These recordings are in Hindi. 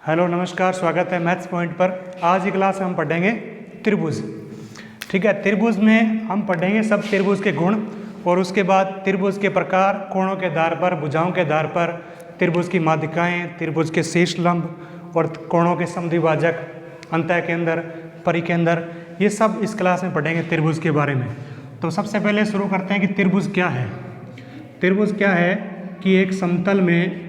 हेलो नमस्कार, स्वागत है मैथ्स पॉइंट पर। आज की क्लास में हम पढ़ेंगे त्रिभुज। ठीक है, त्रिभुज में हम पढ़ेंगे सब त्रिभुज के गुण और उसके बाद त्रिभुज के प्रकार, कोणों के आधार पर, भुजाओं के आधार पर, त्रिभुज की माध्यिकाएं, त्रिभुज के शीर्ष लंब और कोणों के समद्विभाजक, अंतः केंद्र, परिकेंद्र, ये सब इस क्लास में पढ़ेंगे त्रिभुज के बारे में। तो सबसे पहले शुरू करते हैं कि त्रिभुज क्या है। त्रिभुज क्या है कि एक समतल में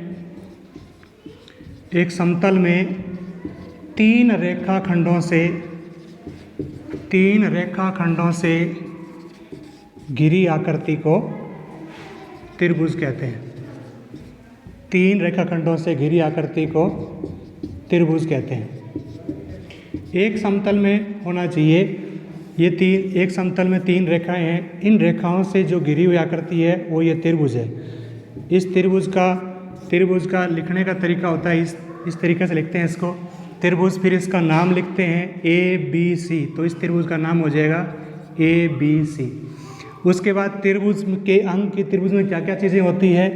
तीन रेखाखंडों से घिरी आकृति को त्रिभुज कहते हैं। तीन रेखाखंडों से घिरी आकृति को त्रिभुज कहते हैं। एक समतल में होना चाहिए एक समतल में तीन रेखाएं हैं। इन रेखाओं से जो घिरी हुई आकृति है वो ये त्रिभुज है। इस त्रिभुज का लिखने का तरीका होता है, इस तरीके से लिखते हैं इसको त्रिभुज। फिर इसका नाम लिखते हैं ABC, तो इस त्रिभुज का नाम हो जाएगा ABC। उसके बाद त्रिभुज के अंग की त्रिभुज में क्या क्या चीज़ें होती है।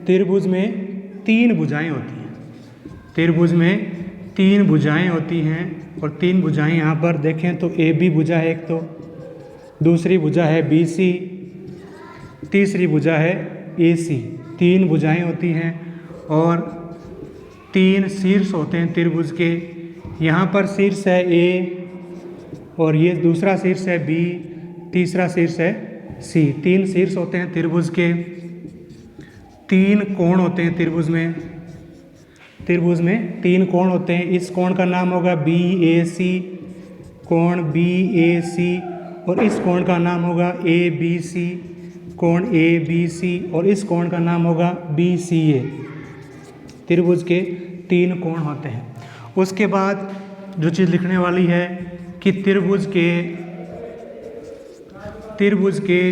त्रिभुज में तीन भुजाएं होती हैं। त्रिभुज में तीन भुजाएं होती हैं और तीन भुजाएं यहाँ पर देखें तो AB भुजा है एक, तो दूसरी भुजा है BC, तीसरी भुजा है AC। तीन भुजाएं होती हैं और तीन शीर्ष होते हैं त्रिभुज के। यहाँ पर शीर्ष है A और ये दूसरा शीर्ष है B, तीसरा शीर्ष है C। तीन शीर्ष होते हैं त्रिभुज के। तीन कोण होते हैं त्रिभुज में तीन कोण होते हैं। इस कोण का नाम होगा BAC, कोण BAC, और इस कोण का नाम होगा ABC, कोण ABC, और इस कोण का नाम होगा BCA। त्रिभुज के तीन कोण होते हैं। उसके बाद जो चीज़ लिखने वाली है कि त्रिभुज के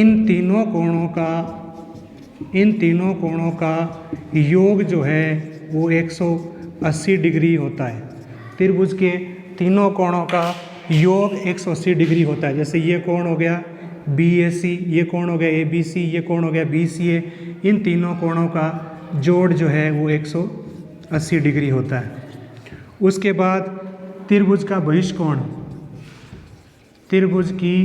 इन तीनों कोणों का योग जो है वो 180 डिग्री होता है। त्रिभुज के तीनों कोणों का योग 180 डिग्री होता है। जैसे ये कोण हो गया BAC, ये कोण हो गया ABC, ये कोण हो गया BCA। इन तीनों कोणों का जोड़ जो है वो 180 डिग्री होता है। उसके बाद त्रिभुज का बहिष्कोण, त्रिभुज की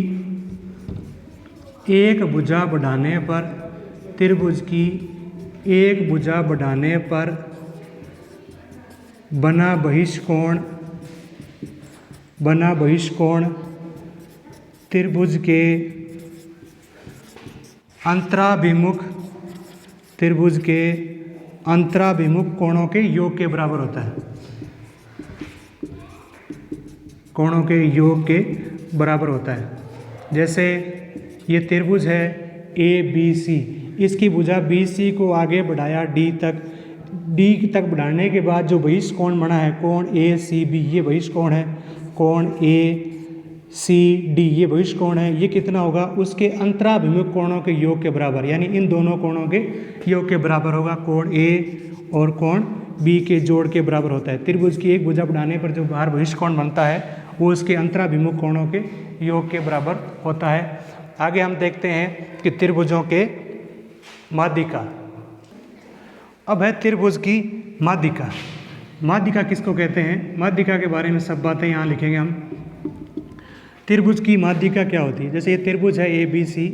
एक भुजा बढ़ाने पर बना बहिष्कोण त्रिभुज के अंतराभिमुख कोणों के योग के बराबर होता है। कोणों के योग के बराबर होता है। जैसे ये त्रिभुज है ABC, इसकी भुजा BC को आगे बढ़ाया D तक बढ़ाने के बाद जो बहिष्कोण बना है कोण ACB, ये बहिष्कोण है। कोण ACD ये बहिष्कोण है। ये कितना होगा, उसके अंतराभिमुख कोणों के योग के बराबर, यानी इन दोनों कोणों के योग के बराबर होगा। कोण A और कोण B के जोड़ के बराबर होता है। त्रिभुज की एक भुजा बढ़ाने पर जो बाहर बहिष्कोण बनता है वो उसके अंतराभिमुख कोणों के योग के बराबर होता है। आगे हम देखते हैं कि त्रिभुजों के माध्यिका। अब है त्रिभुज की माध्यिका। माध्यिका किसको कहते हैं, माध्यिका के बारे में सब बातें यहाँ लिखेंगे हम। त्रिभुज की माध्यिका क्या होती है। जैसे ये त्रिभुज है ABC,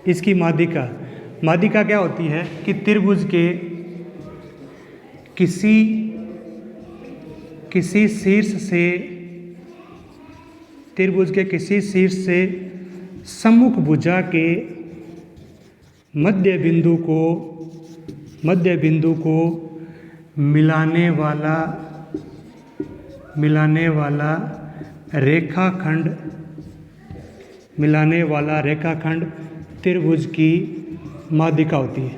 इसकी माध्यिका क्या होती है कि त्रिभुज के किसी शीर्ष से सम्मुख भुजा के मध्य बिंदु को मिलाने वाला रेखाखंड त्रिभुज की माध्यिका होती है।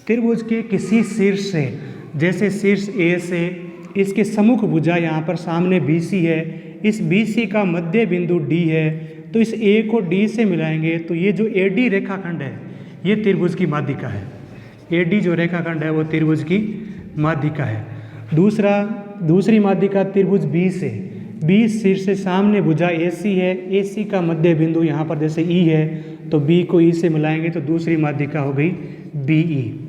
त्रिभुज के किसी शीर्ष से, जैसे शीर्ष A से इसके सम्मुख भुजा यहाँ पर सामने BC है, इस BC का मध्य बिंदु D है, तो इस A को D से मिलाएंगे तो ये जो AD रेखाखंड है ये त्रिभुज की माध्यिका है। AD जो रेखाखंड है वो त्रिभुज की माध्यिका है। दूसरी माध्यिका त्रिभुज B से, 20 शीर्ष से सामने भुजा AC है, AC का मध्य बिंदु यहाँ पर जैसे E है तो बी को ई से मिलाएंगे तो दूसरी माध्यिका हो गई बी ई।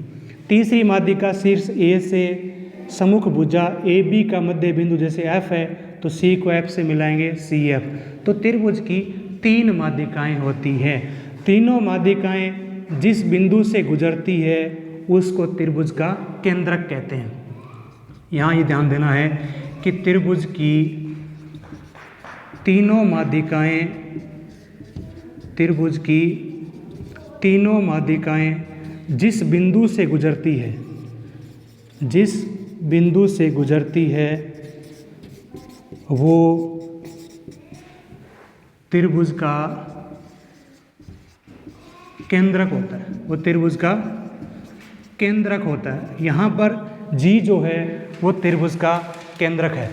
तीसरी माध्यिका शीर्ष ए से सम्मुख भुजा ए बी का मध्य बिंदु जैसे एफ है तो सी को एफ से मिलाएंगे सी एफ। तो त्रिभुज की 3 माध्यिकाएं होती हैं। तीनों माध्यिकाएं जिस बिंदु से गुजरती है उसको त्रिभुज का केंद्रक कहते हैं। यहाँ ये ध्यान देना है कि त्रिभुज की तीनों माध्यिकाएं जिस बिंदु से गुजरती है वो त्रिभुज का केंद्रक होता है। यहाँ पर जी जो है वो त्रिभुज का केंद्रक है।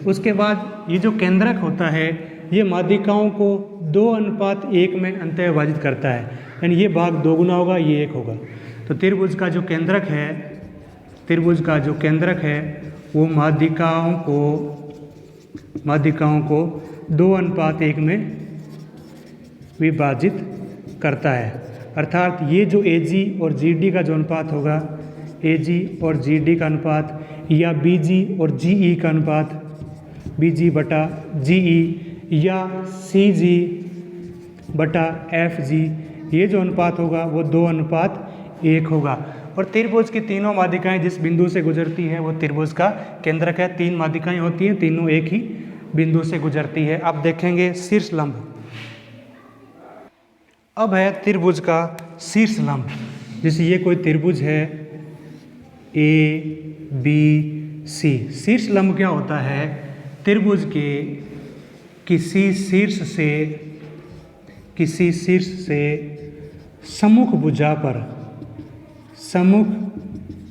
उसके बाद ये जो केंद्रक होता है ये माध्यिकाओं को 2:1 में अंतः विभाजित करता है, यानी ये भाग 2 गुना होगा, ये 1 होगा। तो त्रिभुज का जो केंद्रक है वो माध्यिकाओं को 2:1 में विभाजित करता है। अर्थात ये जो AG और GD का जो अनुपात होगा, AG और GD का अनुपात या BG और GE का अनुपात, BG बटा GE या CG बटा FG, ये जो अनुपात होगा वो 2:1 होगा। और त्रिभुज की तीनों माध्यिकाएं जिस बिंदु से गुजरती है वो त्रिभुज का केंद्रक है। 3 माध्यिकाएं होती हैं, तीनों एक ही बिंदु से गुजरती है। अब देखेंगे शीर्ष लंब। अब है त्रिभुज का शीर्ष लंब। जैसे ये कोई त्रिभुज है ABC, शीर्ष लंब क्या होता है? त्रिभुज के किसी शीर्ष से सम्मुख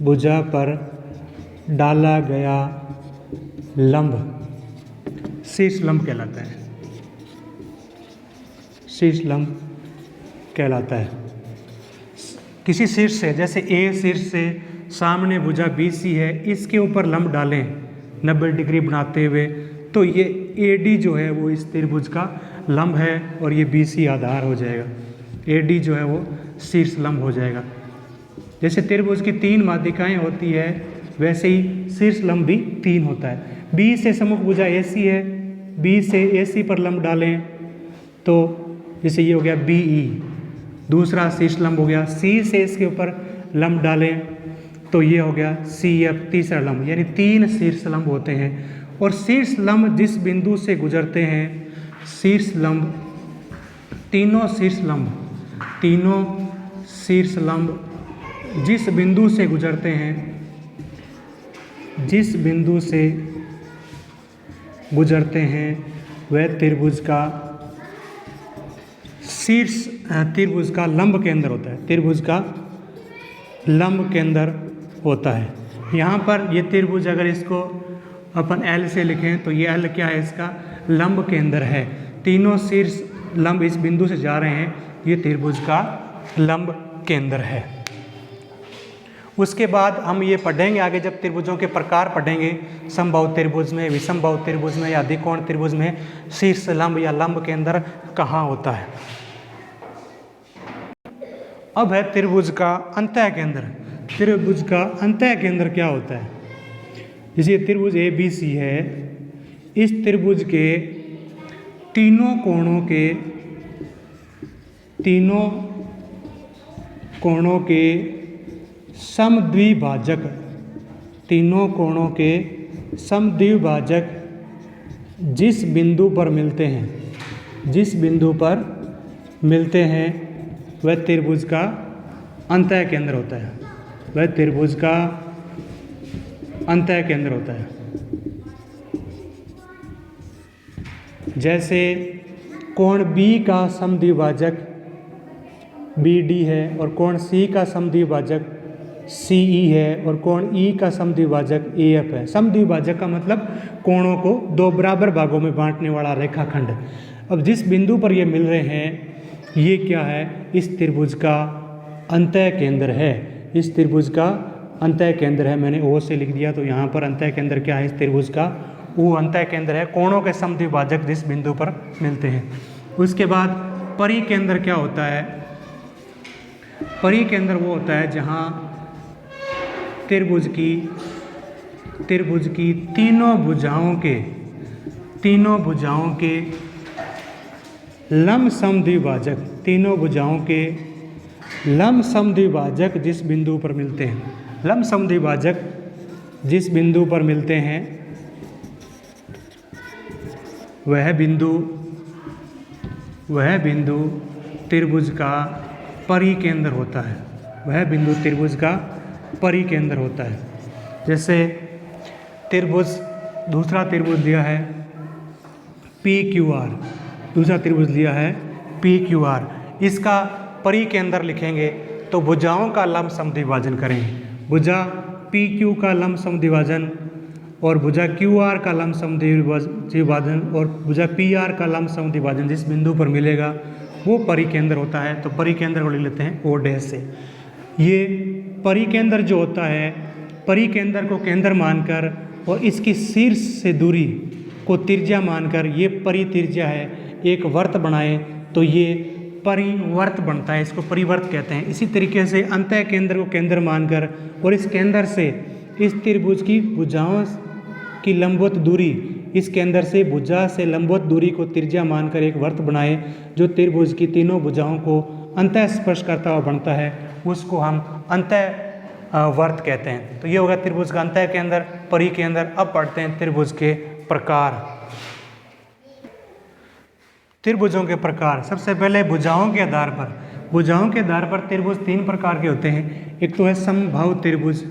भुजा पर डाला गया लंब शीर्ष लंब कहलाता है। किसी शीर्ष से, जैसे ए शीर्ष से सामने भुजा BC है, इसके ऊपर लंब डालें 90 डिग्री बनाते हुए, तो ये AD जो है वो इस त्रिभुज का लंब है और ये BC आधार हो जाएगा। AD जो है वो शीर्ष लंब हो जाएगा। जैसे त्रिभुज की 3 माध्यिकाएं होती है वैसे ही शीर्ष लंब भी 3 होता है। B से सम्मुख भुजा AC है, B से AC पर लंब डालें तो जैसे ये हो गया BE, दूसरा शीर्ष लंब हो गया। C से इसके ऊपर लंब डालें तो ये हो गया CF, तीसरा लंब, यानी 3 शीर्ष लंब होते हैं। और शीर्ष लंब जिस बिंदु से गुजरते हैं, तीनों शीर्ष लंब जिस बिंदु से गुजरते हैं वह त्रिभुज का लंब केंद्र होता है। यहाँ पर ये त्रिभुज, अगर इसको अपन L से लिखें तो ये L क्या है? इसका लंब केंद्र है। तीनों शीर्ष लंब इस बिंदु से जा रहे हैं, ये त्रिभुज का लंब केंद्र है। उसके बाद हम ये पढ़ेंगे आगे, जब त्रिभुजों के प्रकार पढ़ेंगे, समबाहु त्रिभुज में, विषमबाहु त्रिभुज में या द्विकोण त्रिभुज में शीर्ष लंब या लंब केंद्र कहाँ होता है। अब है त्रिभुज का अंतः केंद्र। त्रिभुज का अंतः केंद्र क्या होता है? जैसे त्रिभुज ABC है, इस त्रिभुज के तीनों कोणों के समद्विभाजक जिस बिंदु पर मिलते हैं वह त्रिभुज का अंतः केंद्र होता है। जैसे कोण B का समद्विभाजक BD है और कोण C का समद्विभाजक CE है और कोण E का समद्विभाजक AF है। समद्विभाजक का मतलब कोणों को 2 बराबर भागों में बांटने वाला रेखाखंड। अब जिस बिंदु पर ये मिल रहे हैं ये क्या है? इस त्रिभुज का अंतः केंद्र है। मैंने O से लिख दिया, तो यहाँ पर अंतः केंद्र क्या है इस त्रिभुज का? वो अंतः केंद्र है, कोणों के समद्विभाजक जिस बिंदु पर मिलते हैं। उसके बाद परिकेंद्र क्या होता है? परिकेंद्र वो होता है जहाँ त्रिभुज की तीनों भुजाओं के लंब समद्विभाजक, तीनों भुजाओं के लंब समद्विभाजक जिस बिंदु पर मिलते हैं, लंब समद्विभाजक जिस बिंदु पर मिलते हैं वह बिंदु त्रिभुज का परिकेंद्र होता है। वह बिंदु त्रिभुज का परिकेंद्र होता है। जैसे दूसरा त्रिभुज लिया है PQR, दूसरा त्रिभुज लिया है PQR, इसका परिकेंद्र लिखेंगे तो भुजाओं का लंब समद्विभाजन करेंगे। भुजा PQ का लंब समद्विभाजन और भुजा QR का लंब समद्विभाजन और भुजा PR का लंब समद्विभाजन जिस बिंदु पर मिलेगा वो परिकेंद्र होता है। तो परिकेंद्र को लिख लेते हैं O डैश से। ये परिकेंद्र जो होता है, परिकेंद्र को केंद्र मानकर और इसकी शीर्ष से दूरी को त्रिज्या मानकर ये परित्रिज्या है, एक वर्त बनाए तो ये परिवर्त बनता है, इसको परिवर्त कहते हैं। इसी तरीके से अंतः केंद्र को केंद्र मानकर और इस केंद्र से इस त्रिभुज की भुजाओं की लंबवत दूरी, इस केंद्र से भुजा से लंबवत दूरी को त्रिज्या मानकर एक वर्त बनाए जो त्रिभुज की तीनों भुजाओं को अंतः स्पर्श करता हुआ बनता है, उसको हम अंतः वर्त कहते हैं। तो ये होगा त्रिभुज का अंतः केंद्र, परिकेंद्र। अब पढ़ते हैं त्रिभुज के प्रकार। त्रिभुजों के प्रकार, सबसे पहले भुजाओं के आधार पर त्रिभुज तीन प्रकार के होते हैं। एक तो है समबाहु त्रिभुज,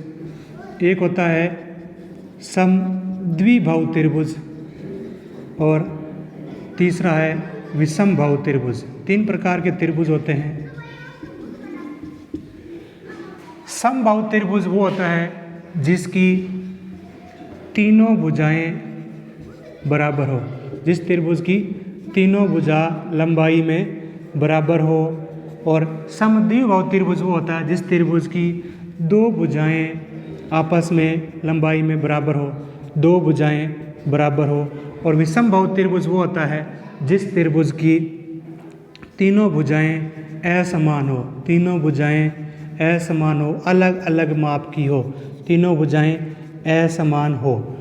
एक होता है समद्विबाहु त्रिभुज और तीसरा है विषमबाहु त्रिभुज। तीन प्रकार के त्रिभुज होते हैं। समबाहु त्रिभुज वो होता है जिसकी तीनों भुजाएं बराबर हो, जिस त्रिभुज की तीनों भुजा लंबाई में बराबर हो। और समद्विबाहु त्रिभुज वो होता है जिस त्रिभुज की दो भुजाएं आपस में लंबाई में बराबर हो, दो भुजाएं बराबर हो। और विषमबाहु त्रिभुज वो होता है जिस त्रिभुज की तीनों भुजाएं असमान हो, तीनों भुजाएं असमान हो, अलग अलग माप की हो, तीनों भुजाएं असमान हो।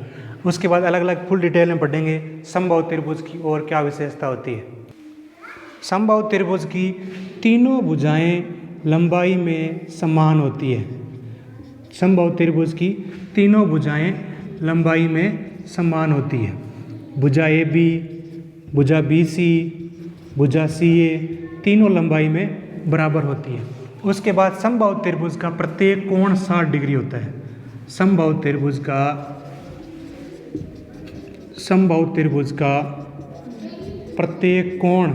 उसके बाद अलग अलग फुल डिटेल में पढ़ेंगे समबाहु त्रिभुज की और क्या विशेषता होती है। समबाहु त्रिभुज की तीनों भुजाएं लंबाई में समान होती है। समबाहु त्रिभुज की तीनों भुजाएं लंबाई में समान होती है। भुजा AB, भुजा BC, भुजा CA तीनों लंबाई में बराबर होती है। उसके बाद समबाहु त्रिभुज का प्रत्येक कोण 60 डिग्री होता है। समबाहु त्रिभुज का प्रत्येक कोण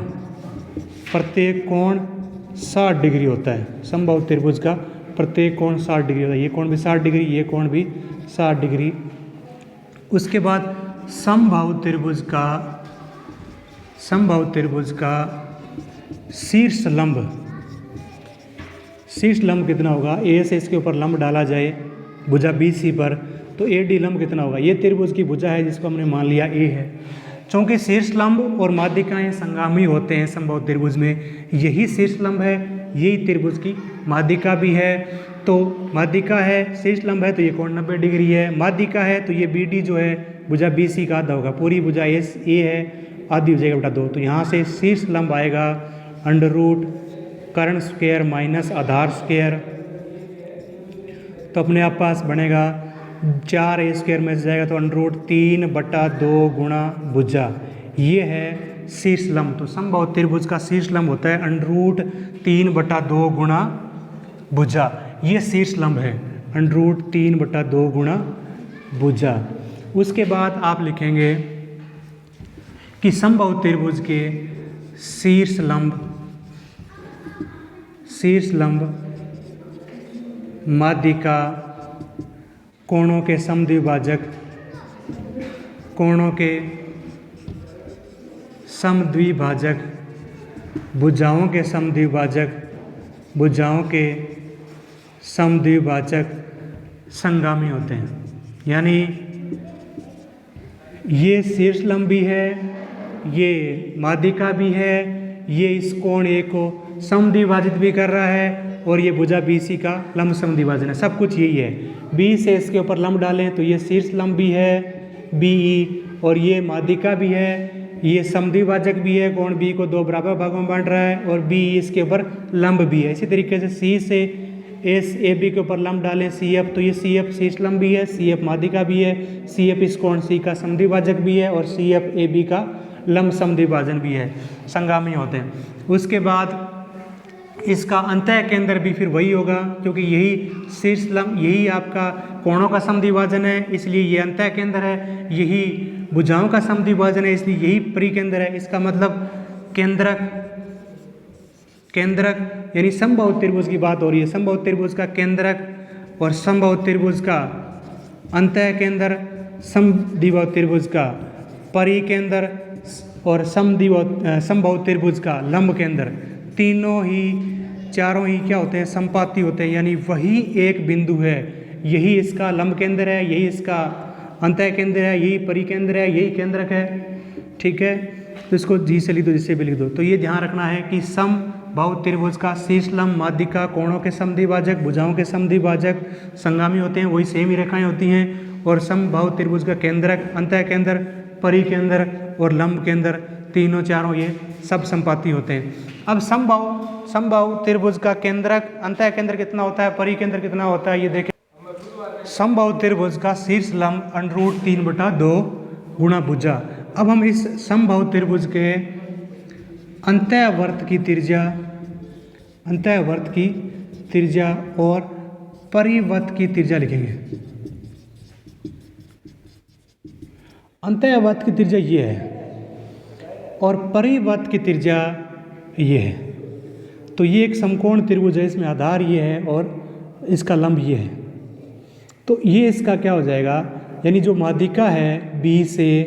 60 डिग्री होता है। समबाहु त्रिभुज का प्रत्येक कोण 60 डिग्री होता है। ये कोण भी 60 डिग्री, ये कोण भी 60 डिग्री। उसके बाद समबाहु त्रिभुज का शीर्ष लंब कितना होगा? A से इसके ऊपर लंब डाला जाए भुजा BC पर तो AD लंब कितना होगा? ये त्रिभुज की भुजा है जिसको हमने मान लिया A है। चूँकि शीर्ष लंब और माध्यिकाएं संगामी होते हैं समबाहु त्रिभुज में, यही शीर्ष लंब है, यही त्रिभुज की माध्यिका भी है। तो माध्यिका है, शीर्ष लंब है तो ये कोण 90 डिग्री है। माध्यिका है तो ये BD जो है भुजा BC का आधा होगा। पूरी भुजा A है, आधी हो जाएगा बटा 2। तो यहाँ से शीर्ष लंब आएगा √ कर्ण स्क्वायर माइनस आधार स्क्वायर। तो अपने आप पास बनेगा 4A² में से जाएगा तो √3/2 गुणा भुजा। ये है शीर्ष लंब। तो समबाहु त्रिभुज का शीर्ष लंब होता है √3/2 गुणा भुजा। ये शीर्ष लंब है √3/2 गुणा भुजा। उसके बाद आप लिखेंगे कि समबाहु त्रिभुज के शीर्ष लंब माध्यिका कोणों के समद्विभाजक भुजाओं के समद्विभाजक संगामी होते हैं। यानी ये शीर्ष लंब भी है, ये माध्यिका भी है, ये इस कोण ए को समद्विभाजित भी कर रहा है और ये भुजा BC का लंब समद्विभाजन है। सब कुछ यही है। B से इसके ऊपर लंब डालें तो ये शीर्ष लंब भी है BE, और ये माध्यिका भी है, ये समद्विभाजक भी है, कोण B को 2 बराबर भागों में बांट रहा है, और BE इसके ऊपर लंब भी है। इसी तरीके से C से AB के ऊपर लंब डालें CF, तो ये CF शीर्ष लंब भी है, CF माध्यिका भी है, CF इस कोण C का समद्विभाजक भी है, और CF AB का लंब समद्विभाजन भी है, संगामी होते हैं। उसके बाद इसका अंतः केंद्र भी फिर वही होगा, क्योंकि यही शीर्ष लंब, यही आपका कोणों का समद्विभाजन है, इसलिए ये अंतः केंद्र है। यही भुजाओं का समद्विभाजन है, इसलिए यही परिकेंद्र है। इसका मतलब केंद्रक यानी समबाहु त्रिभुज की बात हो रही है। समबाहु त्रिभुज का केंद्रक और समबाहु त्रिभुज का अंतः केंद्र, समद्विबाहु त्रिभुज का परिकेंद्र और समबाहु त्रिभुज का लंब केंद्र, चारों ही क्या होते हैं, संपाती होते हैं, यानी वही एक बिंदु है। यही इसका लंब केंद्र है, यही इसका अंतः केंद्र है, यही परिकेंद्र है, यही केंद्रक है। ठीक है, तो इसको जी से लिख दो, जिससे भी लिख दो। तो ये ध्यान रखना है कि समबाहु त्रिभुज का शीर्ष लंब, माध्यिका, कोणों के समद्विभाजक, भुजाओं के समद्विभाजक संगामी होते हैं, वही सेम ही रेखाएं होती हैं। और समबाहु त्रिभुज का केंद्रक, अंतः केंद्र, परिकेंद्र और लंब केंद्र, तीनों चारों ये सब संपाती होते हैं। अब समबाहु त्रिभुज का केंद्रक, अंतः केंद्र कितना होता है, परिकेंद्र कितना होता है, ये देखें। समबाहु त्रिभुज का शीर्ष लंब √3/2 गुणा भुजा। अब हम इस समबाहु त्रिभुज के अंतःवर्त की त्रिज्या और परिवर्त की त्रिज्या लिखेंगे। अंतःवर्त की त्रिज्या ये है और परिवर्त की त्रिज्या ये है। तो ये एक समकोण त्रिभुज है, इसमें आधार ये है और इसका लंब ये है। तो ये इसका क्या हो जाएगा, यानी जो माध्यिका है B से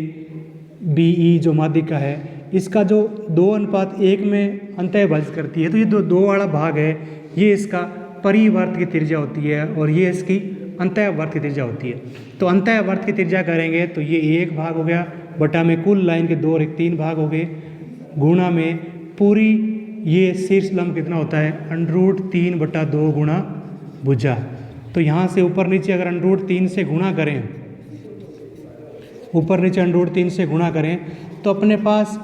BE जो माध्यिका है, इसका जो 2:1 में अंतःभाजित करती है, तो ये दो वाला भाग है, ये इसका परिवर्त की त्रिज्या होती है और ये इसकी अंतःवर्त की त्रिज्या होती है। तो अंतःवर्त की त्रिज्या करेंगे तो ये एक भाग हो गया, बटा में कुल लाइन के 2 और 1 3 भाग हो गए, गुणा में पूरी ये शीर्ष लंब कितना होता है, √3/2 गुणा भुजा। तो यहाँ से ऊपर नीचे अगर √3 से गुणा करें, ऊपर नीचे √3 से गुणा करें तो अपने पास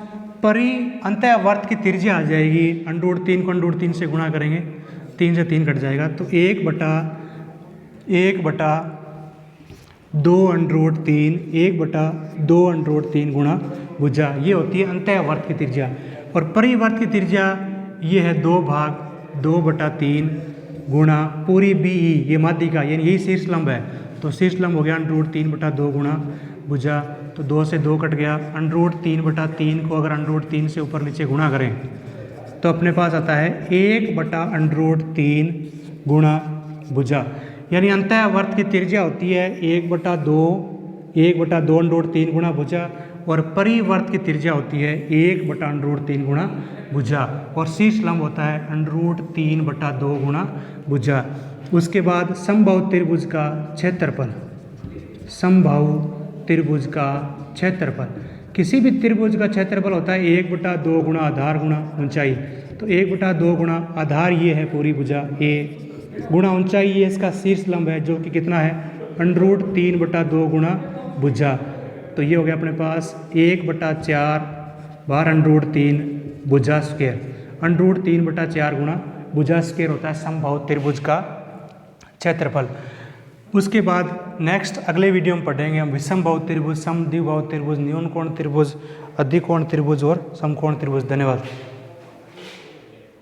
अंतःवर्त की त्रिज्या आ जाएगी। √3 को √3 से गुणा करेंगे, 3 से 3 कट जाएगा, तो 1/2√3 गुणा भुजा, ये होती है अंतःवर्त की त्रिज्या। और परिवर्त की त्रिज्या ये है 2 भाग 2/3 गुणा पूरी BE, ये माध्यिका यानी यही शीर्ष लंब है, तो शीर्ष लंब हो गया √3/2 गुणा भुजा। तो 2 से 2 कट गया, √3/3 को अगर √3 से ऊपर नीचे गुणा करें तो अपने पास आता है 1/√3 गुणा भुजा। यानी अंतःवर्त की त्रिज्या होती है 1/2√3 गुणा भुजा, और परिवर्त की त्रिज्या होती है 1/√3 गुणा भुजा, और शीर्ष लंब होता है √3/2 गुणा भुजा। उसके बाद समबाहु त्रिभुज का क्षेत्रफल, समबाहु त्रिभुज का क्षेत्रफल, किसी भी त्रिभुज का क्षेत्रफल होता है 1/2 गुणा आधार गुणा ऊंचाई। तो 1/2 गुणा आधार ये है पूरी भुजा A, गुणा ऊंचाई ये इसका शीर्ष लंब है जो कि कितना है, √3/2 गुणा भुजा। तो ये हो गया अपने पास 1/4 बार √3 भुजा स्क्वायर, √3/4 गुणा भुजा स्क्वायर होता है समबाहु त्रिभुज का क्षेत्रफल। उसके बाद नेक्स्ट अगले वीडियो में पढ़ेंगे हम विषमबाहु त्रिभुज, समद्विबाहु त्रिभुज, न्यून कोण त्रिभुज, अधिकोण त्रिभुज और समकोण त्रिभुज। धन्यवाद।